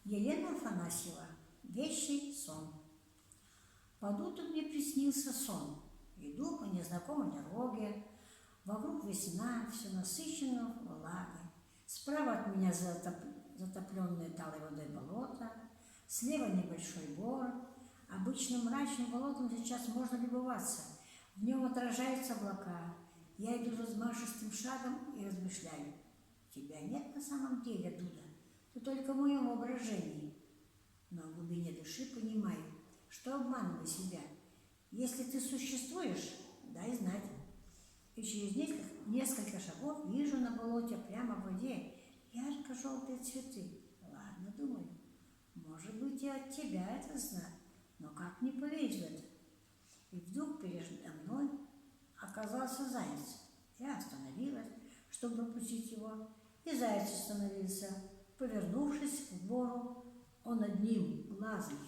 Елена Афанасьева. Вещий сон. Под утро мне приснился сон. Иду по незнакомой дороге. Вокруг весна, все насыщено влагой. Справа от меня затопленное талой водой болото. Слева небольшой бор. Обычным мрачным болотом сейчас можно любоваться. В нем отражаются облака. Я иду размашистым шагом и размышляю. Тебя нет на самом деле, Дуда. Ты только в моем воображении. Но в глубине души понимаю, что обманываю себя. Если ты существуешь, дай знать. И через несколько шагов вижу на болоте прямо в воде ярко-желтые цветы. Ладно, думаю, может быть и от тебя это знак. Но как не поверить в это? И вдруг передо мной оказался заяц. Я остановилась, чтобы пропустить его, и заяц остановился. Повернувшись к бору, он одним глазом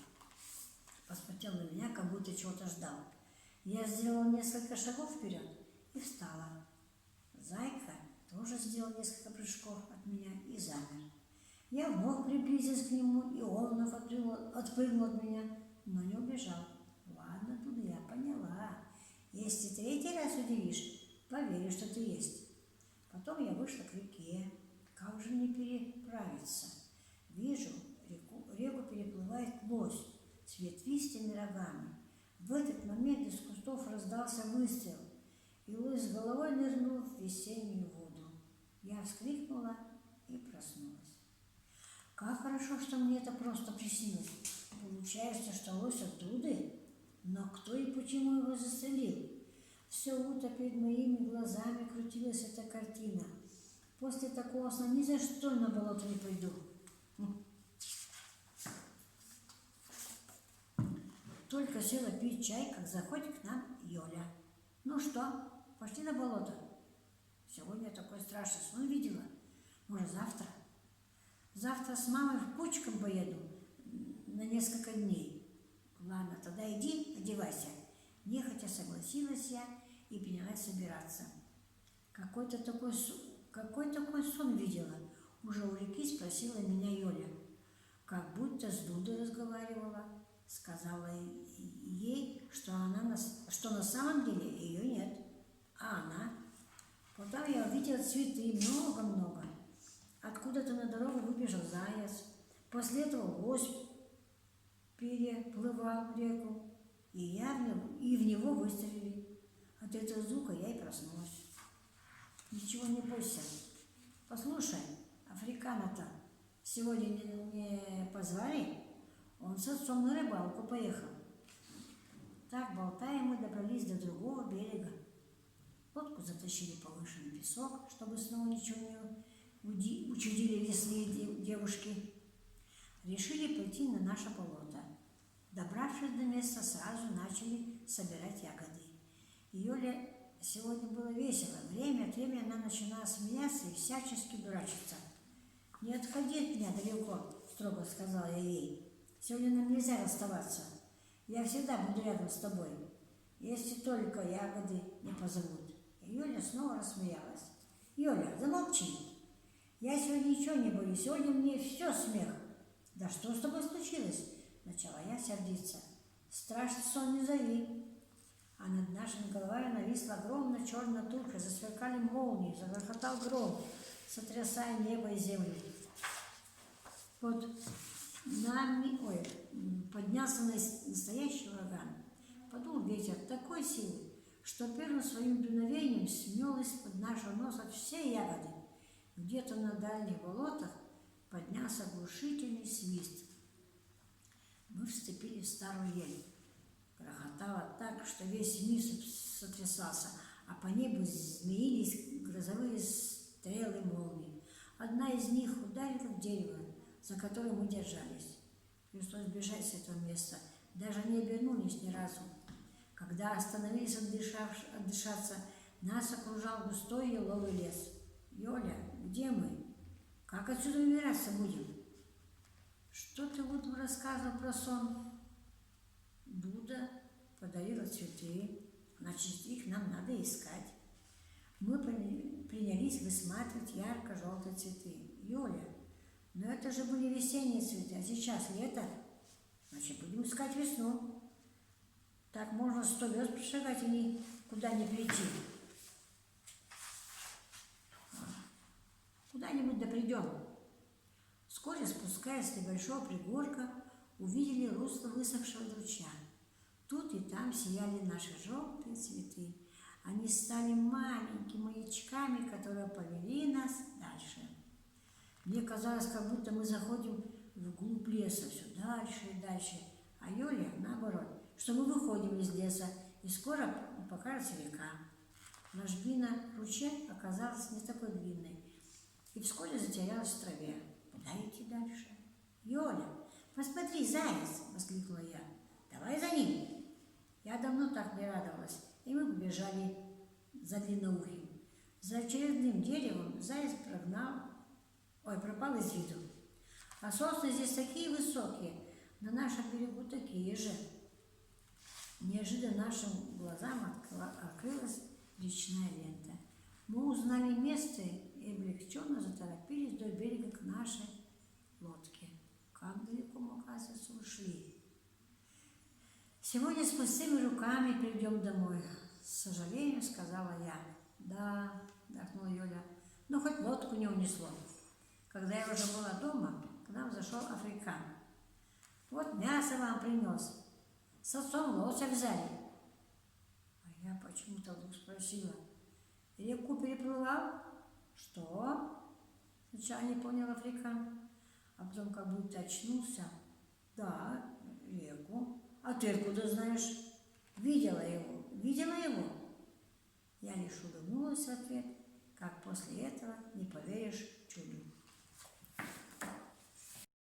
посмотрел на меня, как будто чего-то ждал. Я сделала несколько шагов вперед и встала. Зайка тоже сделал несколько прыжков от меня и замер. Я вновь приблизилась к нему, и он вновь отпрыгнул от меня, но не убежал. Ладно, Дуда, я поняла. Если третий раз удивишь, поверю, что ты есть. Потом я вышла к реке. Как же мне переправиться? Вижу, реку переплывает лось с ветвистыми рогами. В этот момент из кустов раздался выстрел, и лось с головой нырнул в весеннюю воду. Я вскрикнула и проснулась. Как хорошо, что мне это просто приснилось. Получается, что лось от Дуды? Но кто и почему его застрелил? Все утро перед моими глазами крутилась эта картина. После такого сна ни за что на болото не пойду. Только села пить чай, как заходит к нам Йоля. Ну что, пошли на болото? Сегодня такой страшный сон видела. Может, завтра? Завтра с мамой в Кучком поеду на несколько дней. Ладно, тогда иди, одевайся. Нехотя согласилась я и принялась собираться. Какой такой сон видела? Уже у реки спросила меня Йоля. Как будто с Дудой разговаривала. Сказала ей, что на самом деле ее нет. А она? Потом я увидела цветы, много-много. Откуда-то на дорогу выбежал заяц. После этого лось переплывал реку, и в него выстрелили. От этого звука я и проснулась. Ничего не бойся. Послушай, Африкана-то сегодня не позвали? Он с отцом на рыбалку поехал. Так, болтая, мы добрались до другого берега. Лодку затащили повыше на песок, чтобы снова ничего не учудили лесные девушки. Решили пойти на наше болото. Добравшись до места, сразу начали собирать ягоды. Йоле сегодня было весело. Время от времени она начинала смеяться и всячески дурачиться. «Не отходи от меня далеко», – строго сказала я ей. «Сегодня нам нельзя расставаться. Я всегда буду рядом с тобой, если только ягоды не позовут». И Йоля снова рассмеялась. «Йоля, замолчи! Я сегодня ничего не боюсь, сегодня мне все смех». «Да что с тобой случилось?» – начала я сердиться. «Страшный сон не зови». А над нашими головами нависла огромная черная туча, засверкали молнии, загрохотал гром, сотрясая небо и землю. Под нами, поднялся настоящий ураган. Подул ветер такой силы, что первым своим дуновением смел из-под нашего носа все ягоды. Где-то на дальних болотах поднялся оглушительный свист. Мы вступили в старую ель. Грохотало так, что весь мир сотрясался, а по небу змеились грозовые стрелы молний. Одна из них ударила в дерево, за которое мы держались. Пришлось бежать с этого места, даже не обернулись ни разу. Когда остановились отдышаться, нас окружал густой еловый лес. «Йоля, где мы? Как отсюда выбираться будем?» «Что ты вот рассказывал про сон?» «Дуда подарила цветы, значит, их нам надо искать». Мы принялись высматривать ярко-желтые цветы. «Йоля, Но это же были весенние цветы, а сейчас лето. Значит, будем искать весну. Так можно 100 верст прошагать и никуда не прийти. Куда-нибудь да придем. Вскоре, спускаясь с небольшого пригорка, увидели русло высохшего ручья. Тут и там сияли наши желтые цветы. Они стали маленькими маячками, которые повели нас дальше. Мне казалось, как будто мы заходим вглубь леса, все дальше и дальше. А Юля, наоборот, что мы выходим из леса, и скоро покажется река. Ложбина ручья оказалась не такой длинной, и вскоре затерялась в траве. Куда идти дальше? «Юля, посмотри, заяц!» – воскликнула я. «Давай за ним!» Я давно так не радовалась, и мы побежали за длинноухим. За очередным деревом заяц пропал из виду. А сосны здесь такие высокие, на нашем берегу такие же. Неожиданно нашим глазам открылась речная лента. Мы узнали место и облегченно заторопились вдоль берега к нашей лодке. Как далеко мы, оказывается, ушли. «Сегодня с пустыми руками придем домой», — с сожалением сказала я. «Да», — вздохнула Юля, — «но хоть лодку не унесло». Когда я уже была дома, к нам зашел африкан. «Вот мясо вам принес. С отцом лося взяли». А я почему-то вдруг спросила: «Реку переплывал?» «Что?» — сначала не понял африкан, а потом как будто очнулся. «Да, реку. А ты откуда знаешь?» «Видела его. Видела его?» Я лишь улыбнулась в ответ, как после этого, не поверишь,